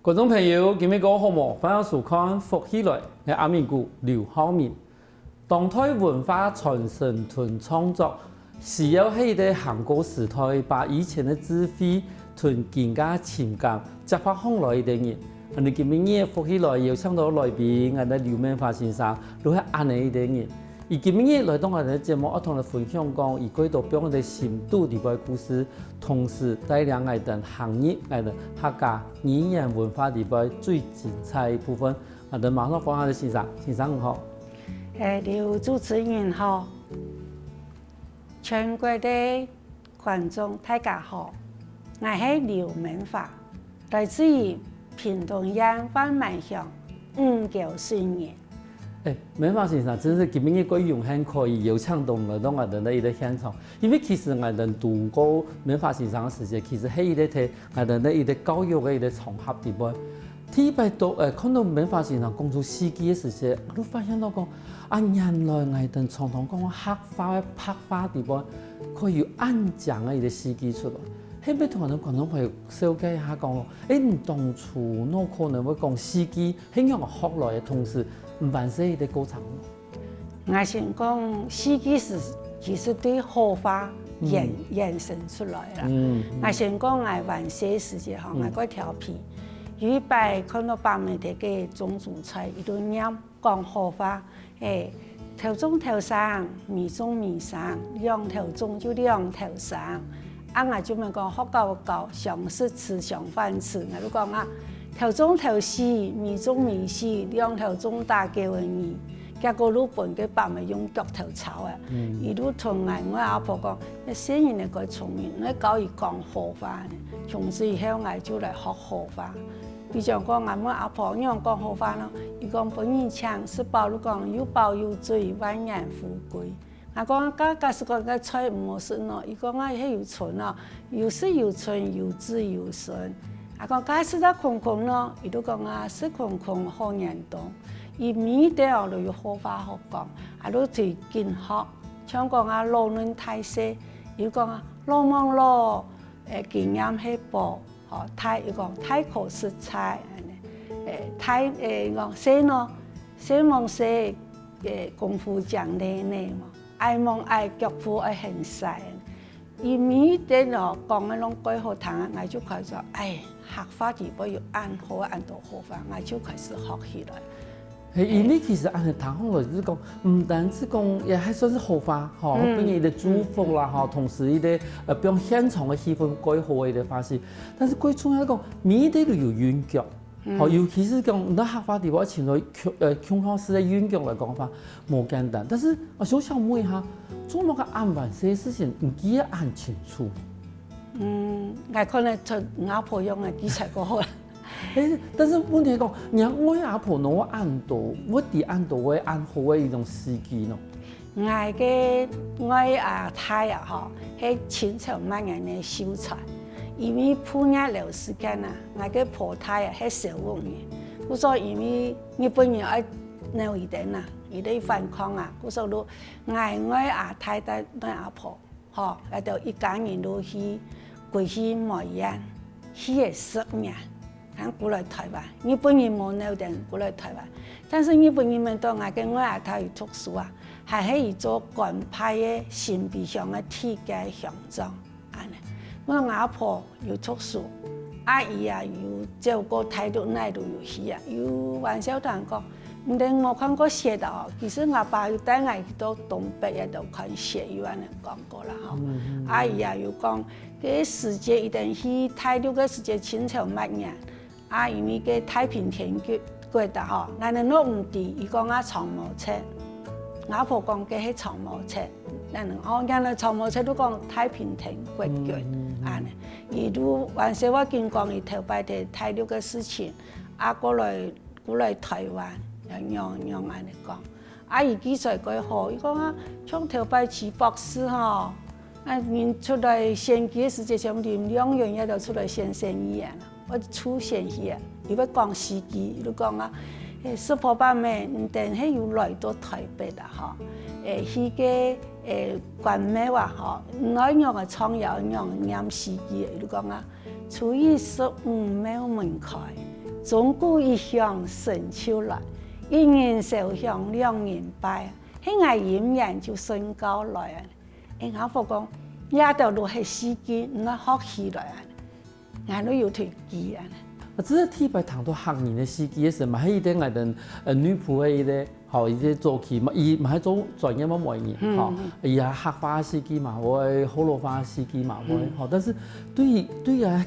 观众朋友，今日个好无？欢迎收看《福起来》嘅阿明姑刘浩明。当代文化传承同创作，需要喺啲韩国时代把以前的智慧同更加情感结合起来嘅人。你今日福起来邀請到來賓，我哋劉明華先生，都係安尼嘅人。而今日來到我哋節目，一同嚟分享講，而佢度俾我哋深度啲嘅故事，同時帶領我哋行業、我哋客家語言文化啲嘅最精彩部分。我哋馬上訪下先生，先生你好。劉主持人好，全國的觀眾大家好，我係劉明華，來自於屏東縣番麥鄉590年。明華先生，真是今日個榮幸可以邀請到來到我哋呢一個現場，因為其實我哋讀過明華先生嘅時節，其實係一個睇我哋呢一個教育嘅一個場合地方。第一擺到看到明華先生講出詩句嘅時節，我都發現到講原來我哋常常講客家嘅拍花地方，可以按講嘅一個詩句出來。喺邊同我哋觀眾朋友紹介一下講，你當初孬可能會講詩句，喺樣學來嘅同時。唔辦事的過程。我先講詩句是其實對荷花衍生出來啦。我先講我辦事時節吼，我個調皮，有一擺看到北面啲嘅種主菜，伊都念講荷花，頭中頭生，尾中尾生，兩頭中就兩頭生。我就咪講學教，常識詞常飯詞，我都講啊。頭中頭細，尾中尾細，兩頭中大嘅嘅耳，結果老本嘅白咪用腳頭炒啊！伊都同我阿婆講，一些人嚟個聰明，我教伊講荷花，從此以後我就嚟學荷花。比如講我阿婆樣講荷花咯，伊講本人強，是包你講有包有嘴，萬年富貴。我講假使講個菜唔好食咯，伊講我係有春咯，有時有春，有子有孫。我講假使得空空咯，伊都講啊，是空空好年冬。伊每條都有荷花好講，啊都最近學。像講啊，老嫩太細，伊講啊，老忙咯，經驗係薄，吼太伊講太可食菜，太講細咯，細忙細，功夫講咧呢嘛，愛忙愛腳步愛很細。伊每啲咯講嘅攏幾好聽，我就開始客家地方要按好按到荷花，我就開始學起來。因為其實按你談好來就是講，唔單止講，也還算是荷花，吼，俾你的祝福啦，吼，同時一啲比較現場嘅氣氛改好嘅方式。但是最重要講，每啲都有韻腳，吼，尤其是講你客家地方前來腔腔式嘅韻腳來講法，冇簡單。但是我想問一下，做乜個按完些事情唔記得按清楚？我可能就阿婆用嘅技巧過好啦。但是問題係講，我阿婆攞我按到，我哋按到我按好嘅一種時機咯。我阿太啊，嗬，喺清朝末年嘅秀才，因為鋪日留時間啊，我嘅婆太啊喺小王嘅，故所因為日本人愛鬧伊哋啊，伊哋反抗啊，故所都我阿太帶我阿婆，嗬，嚟到一家人都去過去梅園，去嘅10年。過來台灣，日本人冇鬧定過來台灣，但是日本人們到我阿太去讀書啊，係可以做官派嘅新北鄉嘅體界鄉長，我阿婆有讀書，阿姨啊有照顧態度那度有去啊，有玩笑談講，唔定我看過寫到，其實我爸有帶我去到東北一度看寫，有人講過啦吼，阿姨啊有講，嗰時節一定去態度嘅時節清朝末年。因為個太平天國的吼，咱哋攞唔地，伊講長毛車，阿婆講嘅係長毛車，人哋長毛車都講太平天國國，伊都還是我見講伊頭擺啲大陸嘅事情，過來台灣，樣安尼講，伊記載幾好，伊講從頭擺起博士吼，人出來選舉嘅時節上面兩樣嘢就出來選生意啊。我出現去啊！如果講詩句，伊都講啊，蘇婆伯妹唔定係要來到台北啦，嗬，去個關妹話嗬，哪樣嘅創業，哪樣念詩句，伊都講啊，初一15沒有門開，钟鼓一响深秋来，一人受香两人拜，迄个姻缘就升高来啊！因阿婆讲，也条路系司机，那学起来啊，俺都有推机啊。只是睇白谈到客人的司机嘅时，嘛喺啲嗌等女仆嘅啲，吼，伊啲做起嘛，伊嘛喺做專業乜嘢嘢，吼，伊係客化司機嘛，會好路化司機嘛，會，吼，但是對啊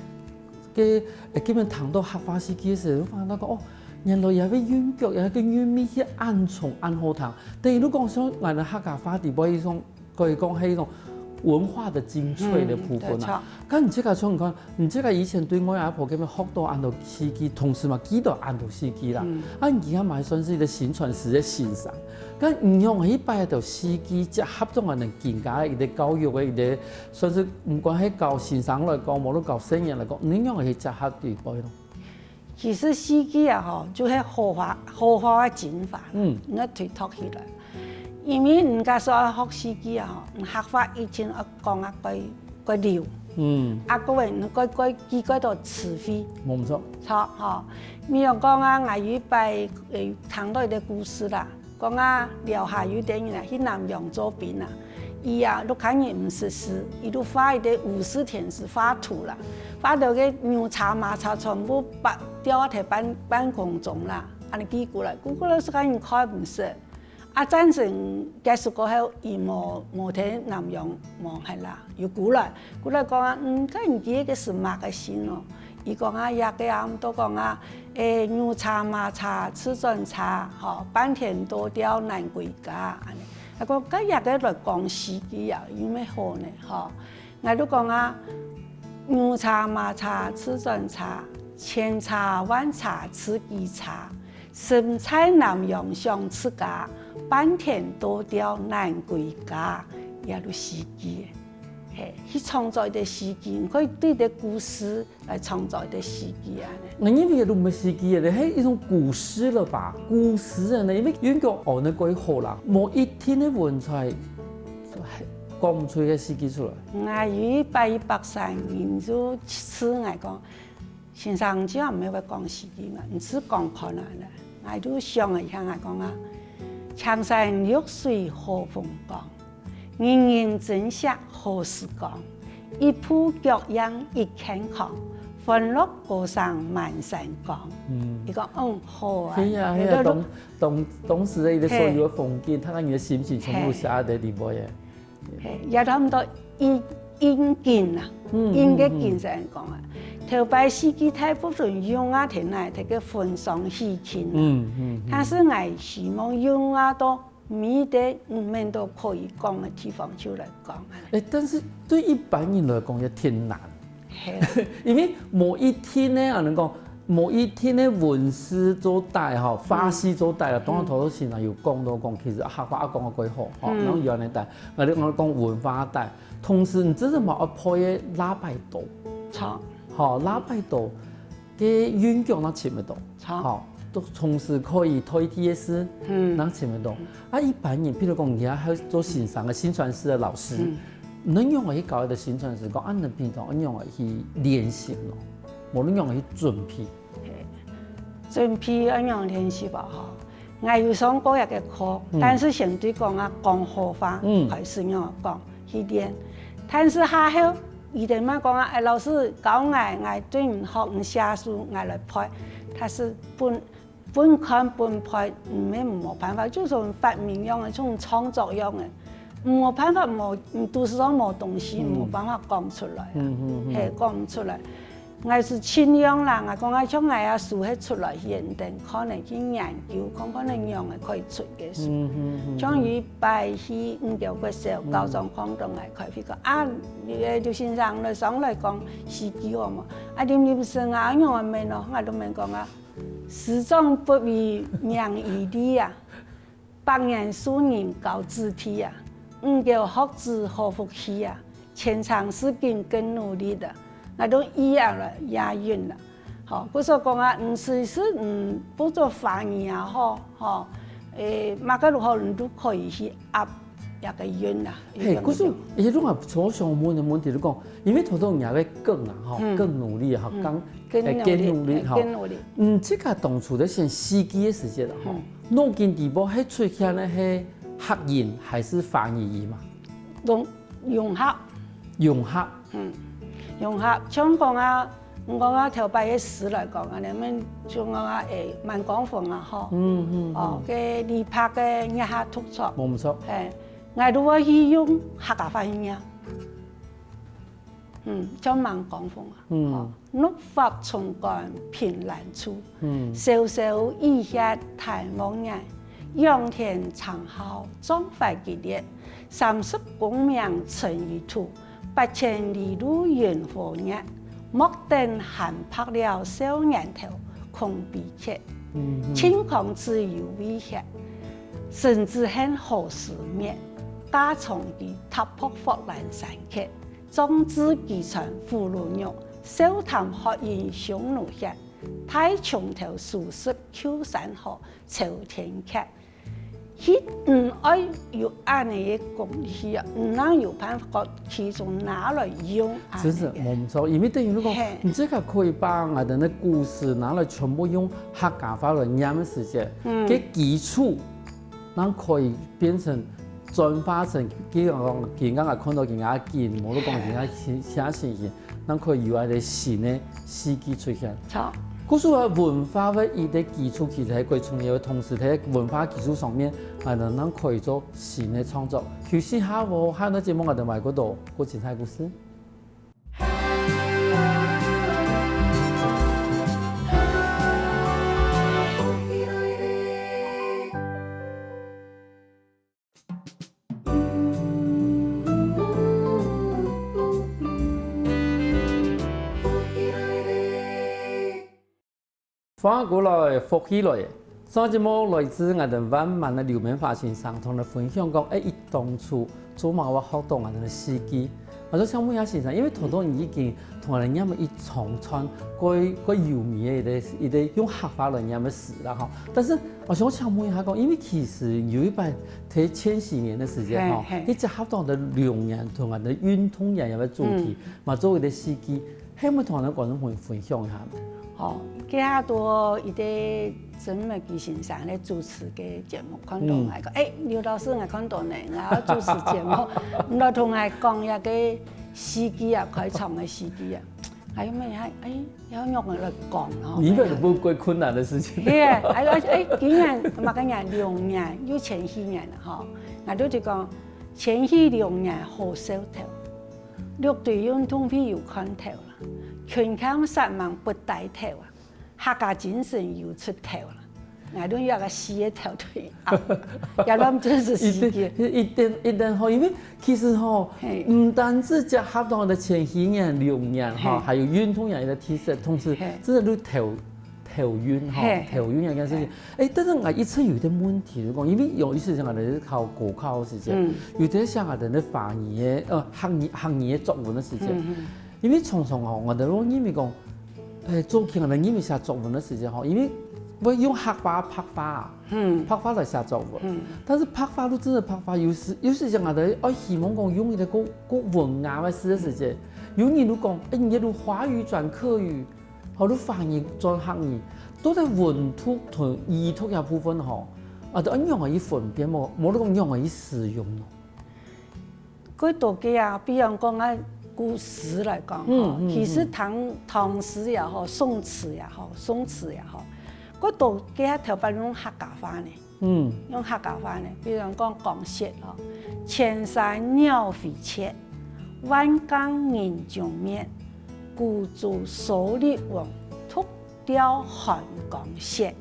嘅基本談到客化司機嘅時候，都發現講哦，原來有啲韻腳，有啲韻味去按重按好聽，但係如果講想嗌人客家話地位，種可以講係一種文化的精粹的部分啊。咁你這個像你看，你這個以前對我阿婆咁樣學到按到司機，同時嘛記到按到司機啦。啊，而家咪算是一個宣傳師嘅欣賞。咁唔用喺擺條司機即合作人哋健家嘅，伊啲教育嘅，伊啲算是唔管係教先生來講，無論教新人來講，你用係即合對背咯。其實司機啊，吼，就係合法嘅精法，應該推託起來。因為人家所學司機啊，學法以前講啊個溜，個位佢嗰度詞彙，冇錯，錯嗬。咪又講啊，我預備聽到一個故事啦，講啊寮下有啲人去南洋做兵啊，伊啊都看人唔識字，伊都畫一啲50天是畫圖啦，畫到個牛叉馬叉全部掉喺半空中啦，安尼寄過來是看人開唔識。啊，戰爭結束過後，伊冇睇南洋冇係啦，又過來講啊，咁人幾個是馬個先咯。伊講啊，也個啱都講啊，牛叉馬叉吃盡叉，吼，半天多掉難歸家，安尼。啊講咁也個來講司機啊，有咩好呢？吼，我都講啊，牛叉馬叉吃盡叉，千叉萬叉吃幾叉，生菜南洋想吃家。半天多掉難歸家，也都司機嘅，去創造一個司機，可以對啲故事來創造一個司機啊！我認為都唔係司機嘅，係一種故事了吧？故事啊，因為遠講學得鬼好啦，冇一天嘅文采講唔出嘅司機出來。我與183人就次我講，先生只要唔係會講司機嘛，唔是講可能啦，我都想一下我講啊。長山綠水好風光，人人珍惜好時光。一鋪腳印一健康，歡樂過上滿山光。伊講好啊。係啊係啊，當時嘅所有嘅風景，睇下你嘅心情全部寫喺地方嘅。有差唔多應景啊，應嘅景上講啊。頭擺司機大部分用啊田來睇個分享喜慶但是我希望用啊到每啲面都可以講嘅地方就來講。但是對一般人來講也挺難，因為某一天呢，人講某一天呢文思做大吼，法師做大啦，當然頭頭先啊要講到講，其實客話講個幾好，然後有人帶，我講文化帶，同時你真係冇一配嘅喇叭度，錯。好，喇叭度嘅韻腳，那前面度，好，都同時可以推啲事，那前面度。啊，一般人，譬如講，而家喺做線上嘅宣傳師嘅老師，能用嚟去教一個宣傳師講，按你平常按用嚟去練習咯，無能用嚟去準備。準備按用練習吧，嗬。我有上過一個課，但是相對講啊，講好話，還是要講去練，但是下後。伊哋媽講啊，老師教我對唔學唔寫書，我來配，他是本看本配，冇辦法，就算發明樣嘅，種創作樣嘅，冇辦法冇，都是講冇東西，冇辦法講出來，係講唔出來。我是親樣啦，我講啊，將我啊書係出來認定，可能去研究，可能樣嘅可以出嘅書。將於拜去5、6歲高中空中嚟開飛個啊，劉先生來上來講司機我嘛，啊點生啊，樣我問咯，我都問講啊，始終不為名義利啊，8年數年教子弟啊，5個學子好福氣啊，前程似錦更努力的。我都一樣了，押韻了，好，不說講啊，不做翻譯啊，嗬，馬家如何人都可以去个晕啦。嘿，可是伊拢也所想问的问题，就讲，因为头头人也要更啊，吼，更努力哈，更努力哈。这个当初咧先司机的时间啦，吼，弄进地步，迄出现咧迄客人还是翻译嘛？融合。融合。融合，像讲啊，我讲头摆嘅事来讲啊，你们像我万港凤啊，吼，哦，嘅李拍嘅一下突出，冇錯，我如果去用客家话音啊，叫万港凤啊，怒发冲冠凭栏处，小小一下太望眼，仰天长号壮怀激烈，30功名成于土。8千里路远火热，莫等闲拍了少年头，空悲切。轻狂自有威胁，甚至很何时灭？大从地踏破佛兰山客，壮志继承虎如肉，笑谈学言匈奴血。太冲头数十秋山河，朝天客。佢爱有安尼嘅功力啊，能有办法其中拿来用。真是冇错，因为等于你讲，你这个可以把我的那故事拿来全部用客家话来念的时间，给基础，咱可以变成转化成，比如讲，人家看到人家见，冇得讲人家写信息，咱可以有一个新的司机出现。错。故事话文化的伊的基础其实係最重要的，同時喺文化基礎上面，我哋能可以做新的創作。休息下喎，下個節目我哋埋嗰度個精彩故事。翻過來福起來，上節目來自我哋萬萬嘅劉明華先生同你分享講，伊當初做馬我學到我哋嘅司機，我就想問下先生，因為頭多已經同我哋念一長串個有名嘅一啲用客話來念嘅事啦嗬，但是我想問一下講，因為其實有一班睇千禧年嘅時間嗬，你只學到嘅兩人同我哋運通人有嘅主題，嘛作為啲司機，係咪同我哋觀眾朋友分享一下？哦，幾下多一啲曾美基先生咧主持嘅節目，看到我講，劉老師我看到你，我主持節目，唔來同我講一個司機啊，開廠嘅司機啊，係咪有用我來講咯？因為唔會困難嘅事情。係啊，幾年嘛個年2年，有前幾年啦，嗬，我都就講前幾2年好少頭，6隊運動會有看頭啦。全港3萬不帶頭啊，客家精神又出頭啦，我都有個4頭腿啊，有諗真是司機。一定好，因為其實吼，唔單止只合到的前幾年6年哈，還有運動員的體質，同時真係都頭暈哈，頭暈一件事情。但是我一直有啲問題，就講，因為有一時我哋考國考嘅時間，有啲像我哋啲翻譯嘅行業作文嘅時間。因為常常吼，我哋攞因為講，做起我哋因為寫作文嘅時間吼，因為我用客話拍花，拍花來寫作文，但是拍花都真係拍花，有時像我哋希望講用一個文雅嘅事嘅時間，有人都講，你都華語轉客語，好多翻譯轉客語，都係文圖同意圖嘅部分吼，都用嚟分辨冇得講用嚟使用咯。嗰度嘅啊，比如講啊。古詩來講，其實唐詩也好，宋詞也好，嗰度幾下頭班用客家話呢？用客家話呢，比如講講説哦，千山鳥飛切，萬江人將滅，孤竹數日黃，獨釣寒江雪。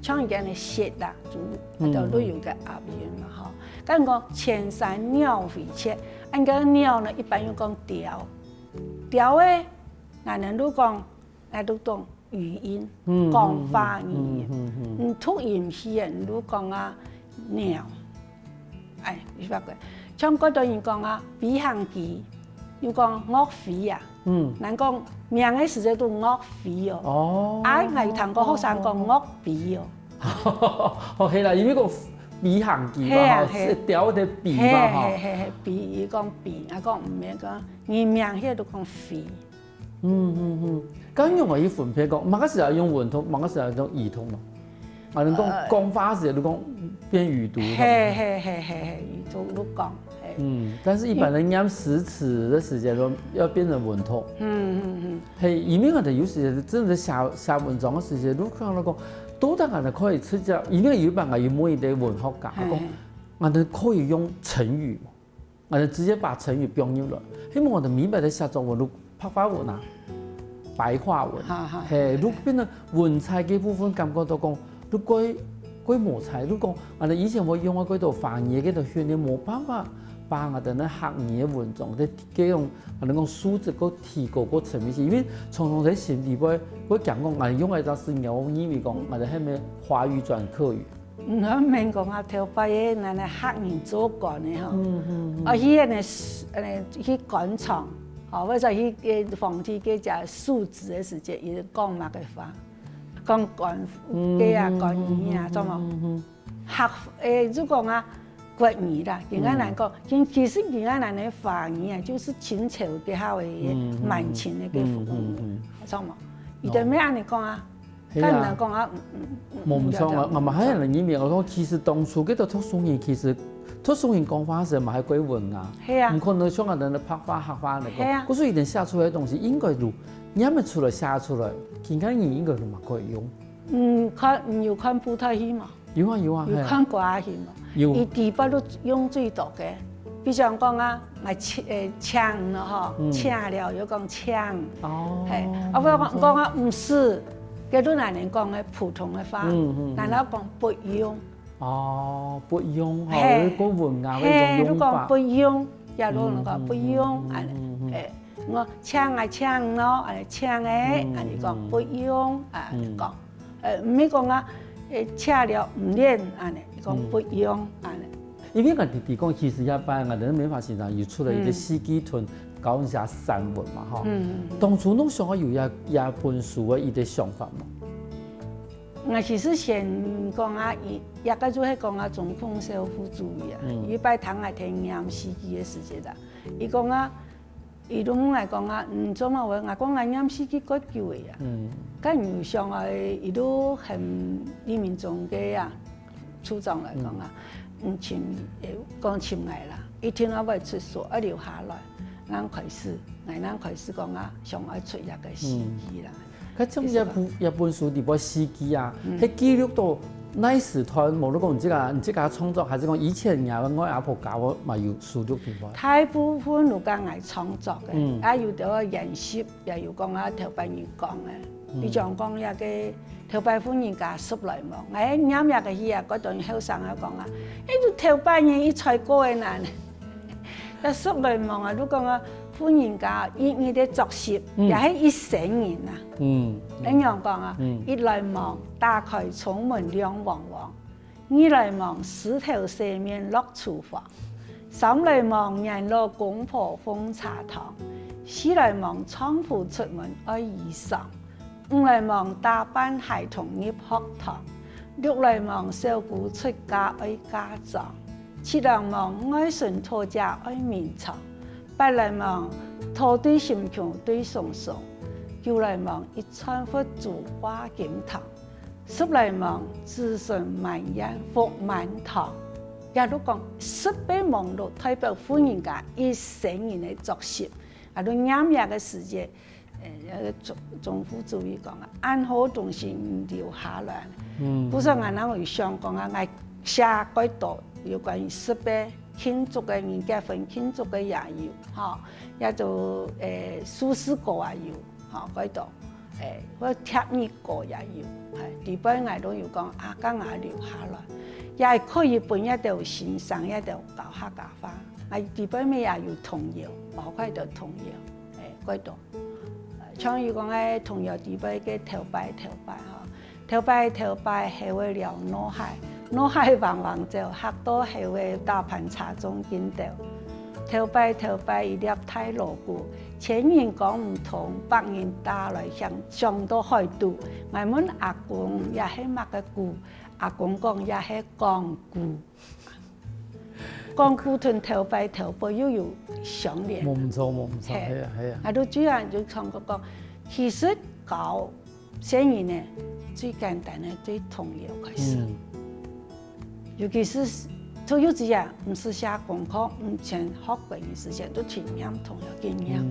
像而家嘅雪啦，就都有個押韻嘛，嗬。咁講千山鳥飛切。按個鳥呢，一般要講調，調誒，我哋都講，我都講語音，講話語言，突然之間都講啊鳥，你發覺，像嗰度人講啊飛行機，要講樂飛啊，人講名嘅時節都樂飛哦，我有聽過學生講樂飛哦，係啦，因為個鼻行记嘿啊嘛，吼，嘿雕的鼻嘿嘛，吼。嘿，鼻，伊讲鼻，我讲唔免讲，伊名迄都讲肺。咁用我去分配讲，某个时候用文通，某个时候用语通咯。啊，你讲讲法时，你讲变语读。嘿，都讲。但是一般人念诗词的时间都要变成文通。嘿，因为我哋有时真的写文章的时间，你看到讲，都得我哋可以出只，因为有办法有每一个文学家讲，我哋可以用成语，我哋直接把成语编入来，希望我哋明白的写作文，你白话文啊，白话文，嘿，你变成文采嘅部分，感觉到讲，你改模采，你讲，我哋以前我用嗰度翻译嗰度训练，冇办法。把我哋咧學語嘅文章，啲種我哋講素質個提高個層面，因為常常喺心地位，我講講我哋用嘅就是我以為講我哋係咩華語轉客語。我免講啊，頭擺嘅咱哋學語做慣嘅吼，啊去去廣場，哦或者去嘅房地嘅只數字嘅時節，伊講乜嘅話，講廣嘅啊廣語啊，做冇學就講啊。國語啦，而家嚟講，其實而家嚟嘅華語啊，就是清朝嘅後嘅滿清嘅嘅服務，知冇？伊哋咩安尼講啊？跟人講啊，冇錯啊！我咪喺人裡面，我講其實當初嗰度讀書人，其實讀書人講法時咪係歸文啊，唔可能像我哋拍法學法嚟講，嗰所以一定寫出來嘅東西應該錄，你咪出來寫出來，其他人應該都咪可以用。有看布袋戲嘛？有啊，有看歌仔戲嘛？伊地方都用最多嘅，比如講啊，咪槍咯嗬，槍了又講槍，係，啊我講啊唔是，嗰都難人講嘅普通嘅話，難道講不用？哦，不用，係個文雅嘅一種用法。不用，也都講不用，我槍啊槍咯，槍嘅，你講不用啊講，唔係講啊。吃了唔練，安尼，講不用，安尼。因為我哋講，其實一般我哋美法先生又出嚟一個四季屯講下散文嘛，吼。當初侬想有一本書嘅一個想法嘛？我其實先講啊，一個就係講啊，總統社會主義啊，伊擺堂係聽念四季嘅時節啦。伊講啊，伊攏來講啊，做乜話？我講我念四季夠久嘅啊。咁有上來，伊都很李明忠嘅啊，處長來講啊，親講親愛啦，一聽我要出書，一留下來，咱開始講啊，想要出一個詩集啦。佢將一本書裡邊詩集啊，係記錄到那時代，無論講你個創作，還是講以前人我阿婆教我咪有書錄片噃。大部分都講係創作嘅，啊有啲研習，又有講啊頭班人講嘅。比如講一個頭擺夫人家十來望，我念一個戲啊，嗰段後生啊講啊，都頭擺人一才過嘅難，但十來望啊，都講啊，夫人家伊啲作息也係一成人啊，咁樣講啊，一來望打開窗門亮汪汪，二來望石頭四面落廚房，三來望人落公婆奉茶堂，四來望窗戶出門愛衣裳。五來望打扮孩童入學堂，六來望小姑出嫁愛嫁妝，七來望愛孫拖家愛面床，八來望拖對心強對松松，九來望一串佛珠掛金堂，十來望子孫滿眼福滿堂。也都講18望都代表夫人家一成人嘅作息，啊都啱嘢嘅時節。政府主義講啊，安好東西留下來。不是我哋會想講啊，我寫幾多有關於18慶祝嘅人結婚慶祝嘅也有，嚇，也就蘇軾歌也有，嚇幾多或貼兒歌也有，係地方我都有講啊，咁我留下來，也係可以本一條欣賞一條教客家話，我地方咩也有童謠，包括條童謠，幾多。像如講嘅童謠地位嘅頭擺嗬，頭擺係為了腦海往往就學到係為大盤茶中見到，头摆一粒太锣鼓，千人讲唔同，百人打来向上到海度。我们阿公也係乜嘅鼓，阿公講也係鋼鼓。鋼鼓同頭擺又有相連。冇錯，係啊。啊，都主要就從嗰個，其實搞生意呢，最簡單嘅最重要開始。尤其是做幼稚園，唔是寫功課，目前學過嘅事情都經驗同樣經驗。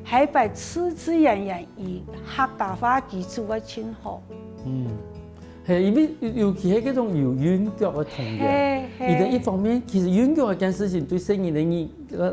係把自然以客家話基礎嘅稱好。係，因為尤其係嗰種有韻腳嘅童謠，而且一方面，其實韻腳嗰件事情對生意嘅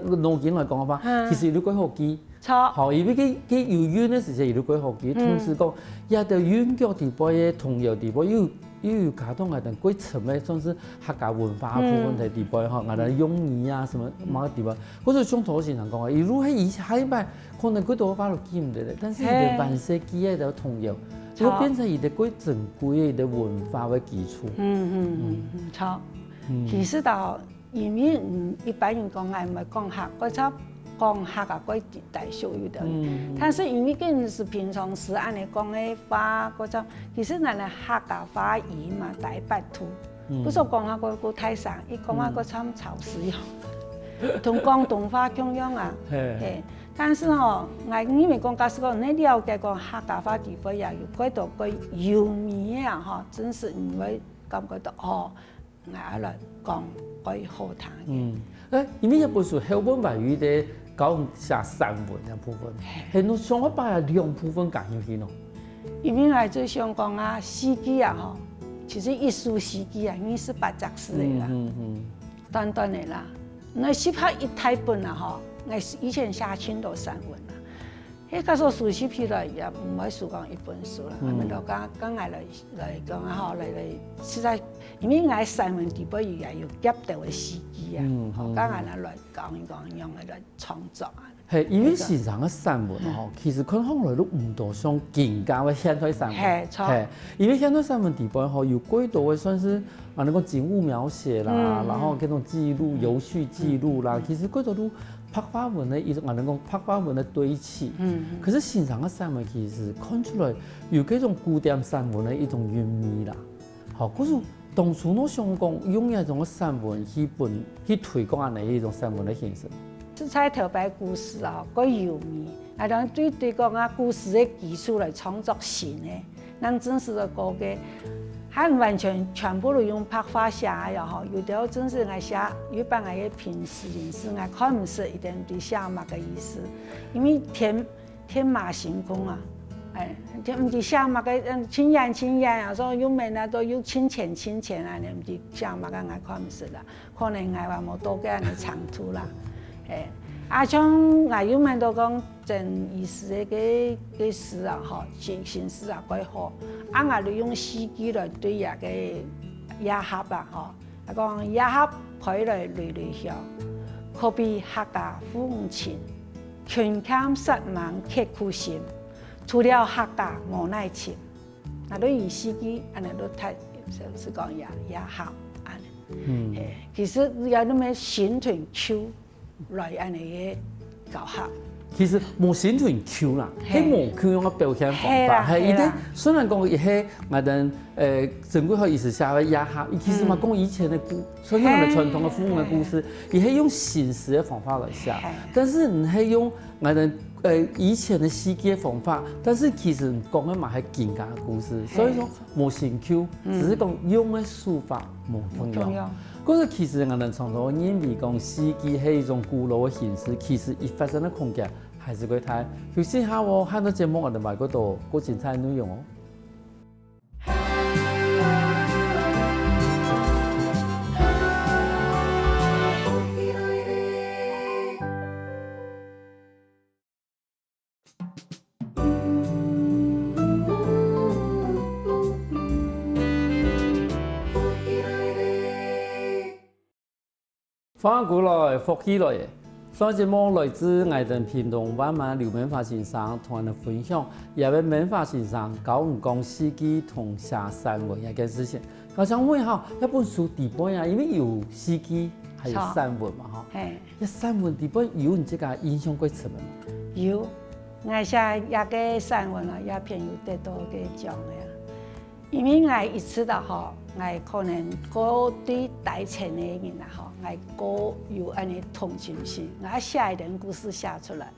農業來講嘅話，其實都幾好記。好，因為佢有韻嘅時候，亦都幾好記。同時講，也到韻腳地步嘅童謠地步，又有卡通係等幾層嘅，算是客家文化部分嘅地步嚇，我哋用語啊什麼某地方，嗰種上頭先人講嘅，如果喺以前喺擺，可能佢度話都記唔得咧，但是佢萬世記嘅就童謠。就變成伊個幾珍貴嘅文化嘅基礎。錯。其實就因為一般人講係唔係講客，嗰輯講客啊，嗰大小有的。但是因為嗰是平常時按你講嘅話，嗰輯其實係客家話語嘛，大白兔。不說講下個泰山，伊講下個參潮濕樣，同廣東話咁樣啊。但是我因為講假使講你了解講客家話地方也有幾多個優美啊，真是唔會感覺到我來講幾好聽嘅。因為一本書後本外語嘅講寫散文嘅部分，係侬上一擺係兩部分講入去咯。因為我最想講啊，詩句啊，其實一書詩句啊，28隻詩嚟啦，短嘅啦，那寫拍一大本啊，我以前寫青島散文啦，迄個時候書寫起來也唔係書講一本書啦，我們就講來講啊，來實在，因為我散文地步也有夾到嘅詩句啊，講來講一講，用來創作啊。係，因為時常嘅散文其實佢可能都唔多像更加嘅現代散文。係，因為現代散文地步有幾多嘅算是啊，那個景物描寫啦，然後嗰種記錄、有序記錄啦，其實幾多都白話文嘅一種，我哋講白話文嘅堆砌。可是現場嘅散文其實看出來有嗰種古典散文嘅一種韻味啦。好，嗰種當初我想講用一種散文去推廣安尼一種散文嘅形式。即係頭擺故事啊，個優美，啊，當對講啊故事嘅基礎來創作新嘅，咱真實嘅歌嘅，還完全部都用白話寫嘅嗬，有啲真是我寫，一般我嘅平時是我看唔出一點對寫乜嘅意思，因為天馬行空啊，唔係寫乜嘅親眼啊，所以有咩啊都有親錢啊，你唔係寫乜嘅我看唔出啦，可能我話冇多嘅人長途啦。像我有問到講真意思嘅詩啊，新詩啊幾好，我哋用詩句來對個野盒啊，講野盒開來累香，可比客家風情，全camp實萬刻苦心，除了客家無奈情，我哋以詩句，我哋都睇就是講野盒，其實有啲咩新屯秋。來安尼嘅搞下，其實冇新屯橋啦，係冇佢用嘅表現方法，係一啲雖然講亦係我哋整個意思下嘅野客，其實嘛講以前嘅所以我哋傳統嘅古嘅故事，亦係用新式嘅方法來寫，但是唔係用我哋以前嘅詩句嘅方法，但是其實講嘅嘛係更加嘅故事，所以說冇新橋，只是講用嘅書法冇同樣。嗰個其實我哋從頭認為講詩句係一種古老嘅形式，其實一發生嘅空間還是幾大。休息下喎，看到節目我哋埋嗰度個精彩內容哦。翻過來，復起來嘅。上节目来自爱登屏东万万刘文华先生同人分享，也为文华先生讲司机同写散文一件事情。我想问下，一本书底本啊，因为有司机还有散文嘛，哈。一散文底本有你这个印象过什么吗？有，我写一个散文啊，也偏有得到个奖的啊。因为我意识到吼，我可能我对大前的人啊吼，我有安尼同情心，我写一点故事写出来，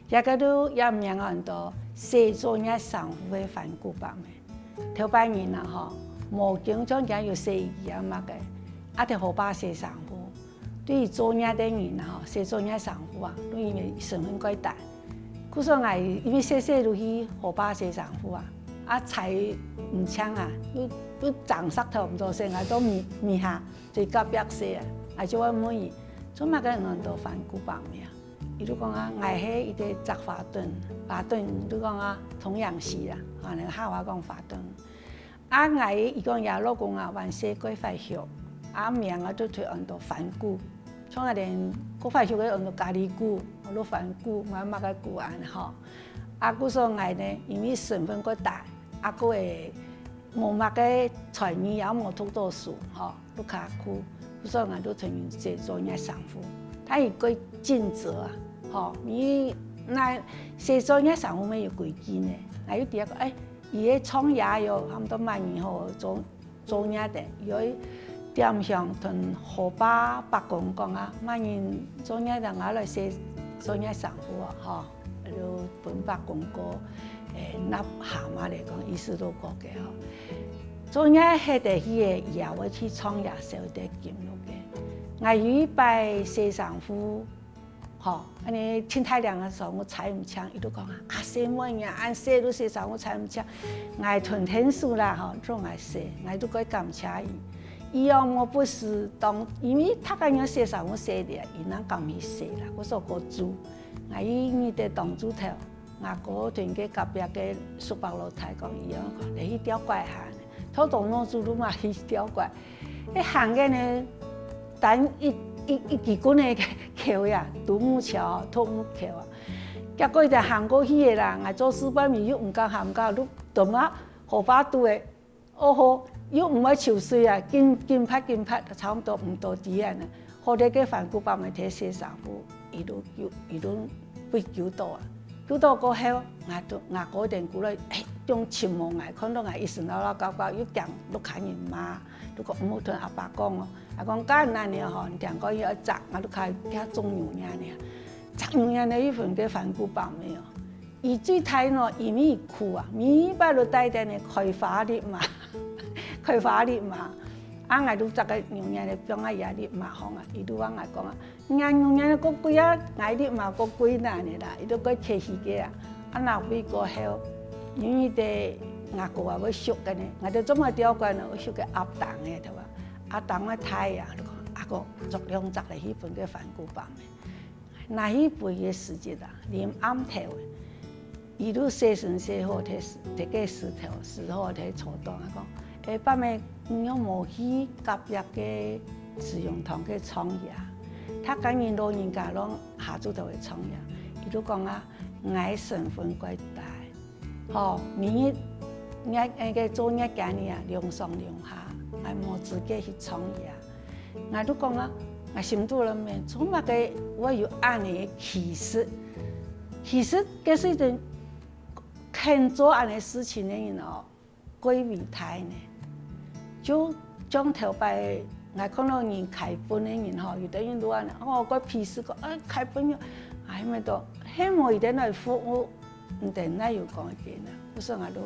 也个都也名很多写作业上户的反骨版的。头摆年啊吼，无经常讲有写字啊嘛个，啊得好把写上户。对于作业的人啊吼，写作业上户啊，都因为成分过大。故说我因为写落去好把写上户啊才唔强啊，都长石头唔做写，我都咪下最急逼写啊，就我满意。做乜个人都反骨版的啊？伊都讲啊，我係伊個摘花墩，花墩都講啊，同樣是啦，可能客話講花墩。啊，我伊講也老公啊，還寫過發學，啊名啊都推按到反骨，像我哋過發學嘅按到咖喱骨，我都反骨，我乜個骨案吼。啊，故說我呢，因為成分過大，啊個會冇乜個傳語也冇讀到書，吼，都卡苦，故說我都傳寫作業上夫，他有個盡責啊。吼，你那寫作業上我們有規矩呢，還有第二個，伊個創業有差不多萬年後做業的，有點向同河巴白講啊，萬年做業的我來寫作業上夫啊，吼，就本白講過，納下馬嚟講，意思都講嘅吼，做業係得去嘅，以後我去創業時候得經歷嘅，我有一擺寫上夫。吼，安尼天太亮的時候，我踩唔清，伊都講啊，寫乜呀？按寫都寫上，我踩唔清。我屯天數啦，吼，做我寫，我都該感謝伊。伊要我不是當，因為他講要寫上，我寫的，伊能咁去寫啦。我說個主，我伊得當主頭，我個屯嘅隔壁嘅蘇北老太講伊樣講，你去雕怪行，偷當攞主都嘛去雕怪，一行嘅呢，等一幾個呢橋呀，獨木橋、獨木橋啊，結果就行過去嘅啦。我做書包咪又唔夠行唔夠，都同啊荷花度嘅，哦好又唔係潮水啊，見拍，差唔多唔到啲人啊。後來嘅反骨包咪睇寫上部，伊都被救到啊，救到過後，我嗰陣過來，用潛望我看到我一時鬧搞，又講都看人罵，都講唔好同阿爸講哦。阿講家那年吼，你聽講要摘，我都開佢種牛奶呢，摘牛奶呢一份嘅反骨包沒有，伊最睇呢，因為伊苦啊，每擺都帶啲呢開花啲嘛，開花啲嘛，啊我都摘個牛奶呢，幫我爺啲嘛行啊，伊都話我講啊，nhà牛奶個貴啊，嗌啲嘛個貴嗱呢啦，伊都個客氣嘅啊，啊那邊個後，因為啲我個話要熟嘅呢，我就做乜雕怪呢，我熟嘅鴨蛋嘅對吧？啊，當我睇啊，個足量摘嚟迄份嘅反骨包嘅，那迄輩嘅時節啊，連暗頭嘅，伊都寫成寫好睇個石頭睇草檔啊講，把咪唔用無去夾入嘅使用堂嘅創業，他講人老人家攏下做頭嘅創業，伊都講啊，愛成分過大，吼，明日個做業家呢啊，量上量下。我冇自己去創業，我都講啊，我心度裏面做乜嘅，我有安尼其實嘅是一種肯做安尼事情嘅人哦，歸為態呢，就將頭擺我看到人開本嘅人吼，有啲人都話哦，個屁事個，開本要，咪都希望一點來服務，唔定那有講嘅呢，我說我都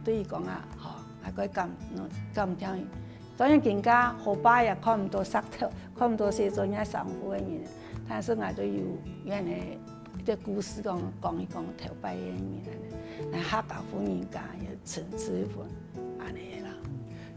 對伊講啊，吼。個咁聽，當然更加後擺也看唔到石頭，看唔到寫作業上戶嘅人，但是我都有原來啲故事講頭擺嘅人，嚟客家婦人家要層次一份，安尼啦。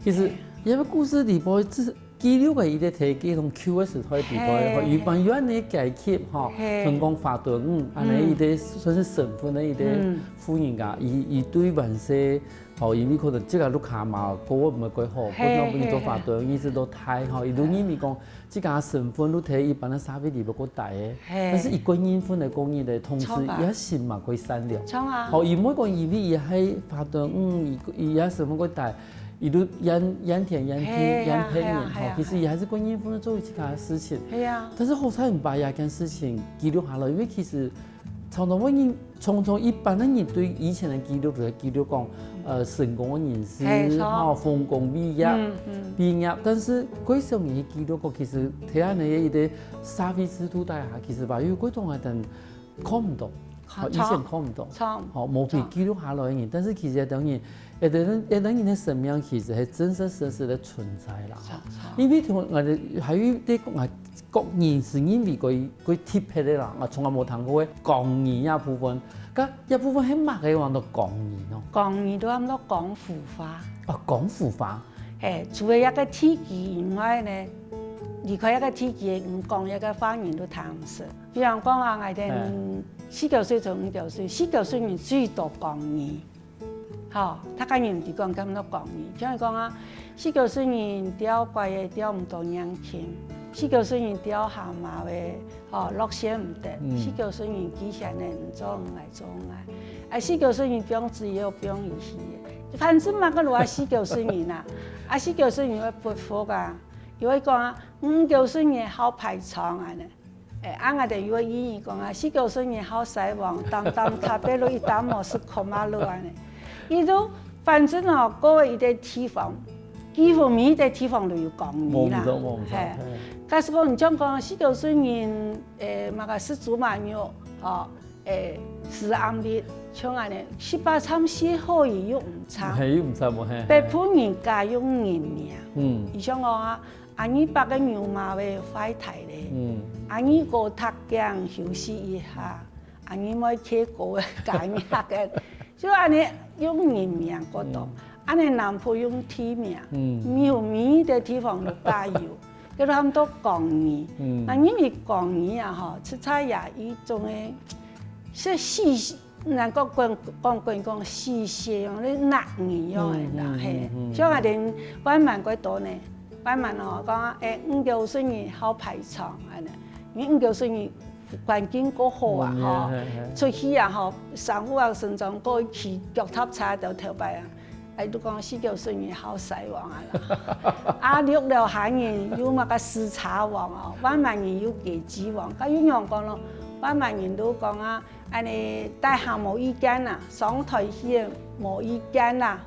其實因為故事裡邊記錄嘅伊啲體幾同 Q 嘅時代比較，與慢遠嘅階級吼，同講法頓，安尼伊啲算是身份嘅伊啲富人家，伊對萬世吼，因為可能即個碌卡嘛，個唔係幾好，可能變做法頓，意思都太吼，伊都認為講即個身份都睇一般嘅社會地位個大嘅，但是伊個人份嘅講嘢嘅同時，伊喺心嘛佢善良，吼，伊唔會講因為伊係法頓，伊喺身份個大。伊都怨天怨地怨別人，其實也還是關於不能做其他的事情。但是好彩唔把一件事情記錄下來，因為其實常常一般的人對以前的記錄就係記錄講，成功嘅人士，豐功偉業，但是過上年記錄過，其實睇下你啲社會制度底下，其實話有嗰種係等看唔到，以前看唔到，冇被記錄下來嘅人，但是其實等於。一等人的生命其實係真真實實的存在啦，因為同我哋喺啲國人是因為佢貼起嚟啦，我從來冇聽過嘅講語一部分，咁一部分係乜嘅話到講語咯？講語都咁多講腐化。講腐化。除咗一個體系以外呢，離開一個體系唔講一個方言都談唔上。比如講啊，我哋49歲到59歲，49歲人最多講語。好，他家人哋講咁多講語，像講啊，49歲人釣怪嘅釣唔到人情，49歲人釣下馬嘅，落線唔得，49歲人記下呢唔做唔嚟做唔嚟，49歲人不用自由不用意思嘅，反正嘛個話49歲人啊，49歲人會撥火噶，又會講啊，59歲人好排場啊呢。我哋有個意義講啊，49歲人好使往，當卡比路一打模式過馬路啊呢。伊都反正各個一啲地方，幾乎每一個地方都有講語啦。假使講你講49歲人，嘛個食豬麻肉，食暗啲，像安尼18餐寫好伊又唔差。係又唔差喎。北方人家用人名，伊像講啊，阿姨把個牛麻嘅快睇咧，阿姨個塔鏡休息一下，阿姨咪企個解命嘅。就安尼用人名嗰度，安尼南部用地名，每個地方都加油，叫他們都講語。那因為講語啊，出差也一種誒，是細，能夠講細些用啲難語用嘅啦，係。像我哋灣蠻幾多呢？灣蠻講59歲人好排場安尼，因為59歲人。環境過好啊，出去啊，上午啊，甚至過去腳踏車就頭擺啊，都講49歲人好使王啊啦，六了下人有乜個視察王啊，灣蠻人有階級王，咁樣講咯，灣蠻人都講啊，安尼大廈冇意見啦，上台去冇意見啦，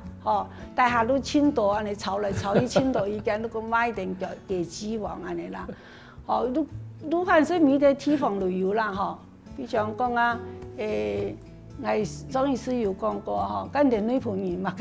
大廈都簽到安尼吵來吵去簽到意見，都講買定階級王安尼啦，都反正每個地方都有啦，比如講啊，我張醫師有講過跟住女朋友嘛，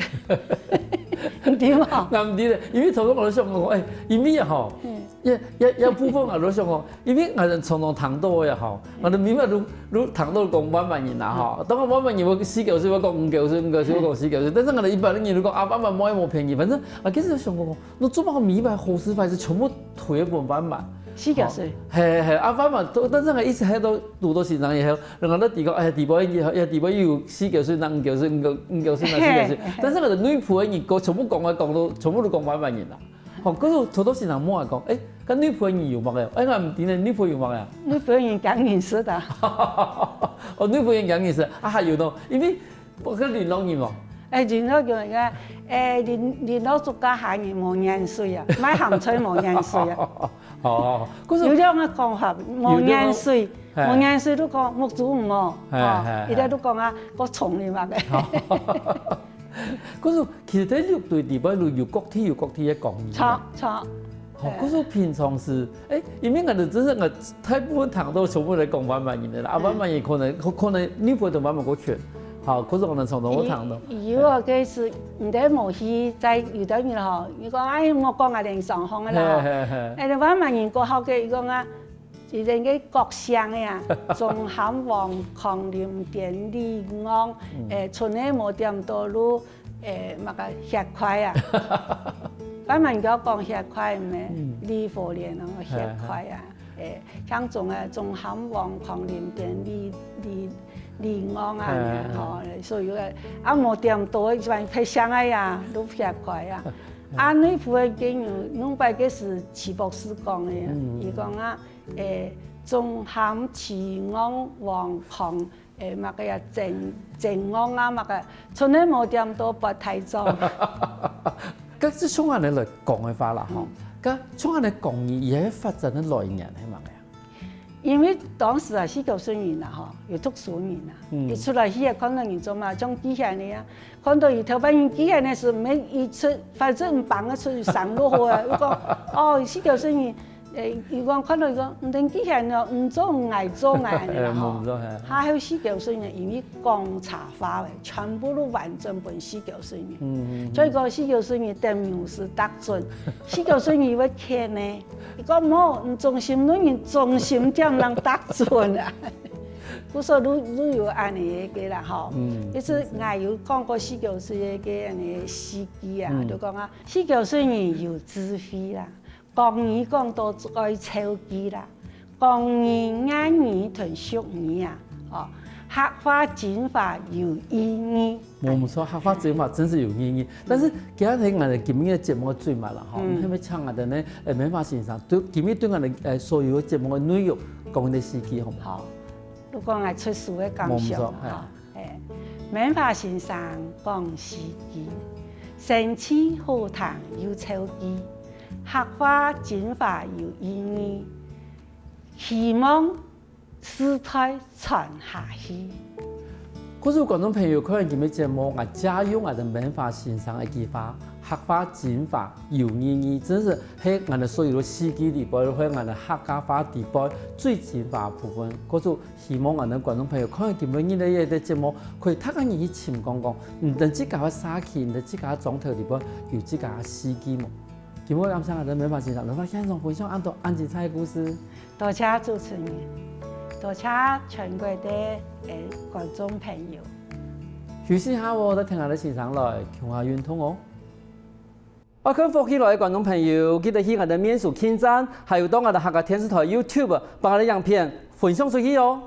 點啊？唔知咧，因為頭先我都想講，因為一部分我都想講，因為我哋常常聽到嘅我哋明白都聽到講灣蠻人啦，當我灣蠻人我49歲，我講59歲，我講49歲，但是我哋一般人都講灣蠻冇便宜，反正我其實就想講，我做乜我明白好事快是全部推一半灣蠻。49歲，係灣蠻，但是我一直喺度讀到現場以後，然後咧地個地位要49歲、59歲、59歲、49歲，但是我哋女僕嘅人個全部講到，全部都講灣蠻人啦。嗰度好多時候冇人講，跟女僕人有乜嘅？我唔點咧，女僕有乜嘅？女僕人講認識的。女僕人講認識，還有咯，因為我跟聯絡人喎。聯絡人嘅，聯絡作家下人冇年歲啊，買鹹菜冇年歲啊。有兩個講法，冇年歲，冇年歲都講木祖唔喎，而家都講啊個蟲嚟話嘅。嗰時其實喺六對地位度有各地嘅講語。錯。嗰時平常時，因為我哋真係我大部分聽到全部嚟講灣蠻人嘅啦，灣蠻人可能女僕同灣蠻個圈。嗰時我哋常常會聽到。如果佢是唔得無去在遇到你啦，你講我講連上行嘅啦，灣蠻人過後嘅講啊，是人嘅國相嘅啊，仲喊黃狂廉典禮昂，村內冇點多路，乜個血塊啊，咱们讲遐块咩，李火莲那个遐块啊，像种啊中含王狂林边李昂啊，吼，所以啊无点多，一般配香啊呀，都遐块啊。啊，那副的经由，侬白个是齐博士讲的，伊讲啊，中含齐昂王狂。嘛个呀正昂啊，嘛个从来无点多不太早。咁即像安尼嚟講嘅話啦，吼，咁像安尼講伊喺發展嘅來源係嘛嘅？因為當時啊，四九歲人啦，吼，有讀書人啦，伊出來去看到人做嘛，種機械呢啊，看到伊頭班人機械呢是免伊出，反正唔幫佢出去上路好啊，伊講哦，四九歲人。伊講看到伊講，唔等機械咯，唔做唔愛做愛呢吼。他有49歲呢，因為公茶化嘅，全部都完整本49歲呢。所以講49歲呢，點樣是得準？49歲呢要看呢，伊講冇，唔中心女人中心點能得準啊？故說你有安尼個啦吼，一次我有講過49歲嘅安尼司機啊，就講啊，49歲呢有智慧啦。講語講到愛超機啦，講語眼語同俗語啊，哦，客話真話有意義。冇錯，客話真話真是有意義。但是今日睇我哋今日嘅節目嘅最密啦，嗬，係咪請我哋咧美華先生對今日對我哋所有嘅節目嘅內容講啲司機好唔好？好，如果我出書嘅感想啊，美華先生講司機，生氣好談有超機。客話真話有意義，希望世代傳下去。嗰時觀眾朋友看今日節目，我加入我哋美華先生嘅句話，客話真話有意義，真是喺我哋所有嘅司機裏邊，喺我哋客家話裏邊最真話部分。嗰時希望我哋觀眾朋友看今日呢啲節目，可以睇下你去潛講講，唔單止講沙器，唔單止講總頭裏邊有自家司機麼？今日感謝我哋美華先生，嚟到現場分享安精彩嘅故事。多謝主持人，多謝全國的觀眾朋友。休息下我哋聽下啲先生來強下運動哦。我看福起來嘅觀眾朋友，記得去我哋面書網站，還有到我哋客家電視台 YouTube 把我哋影片分享出去哦。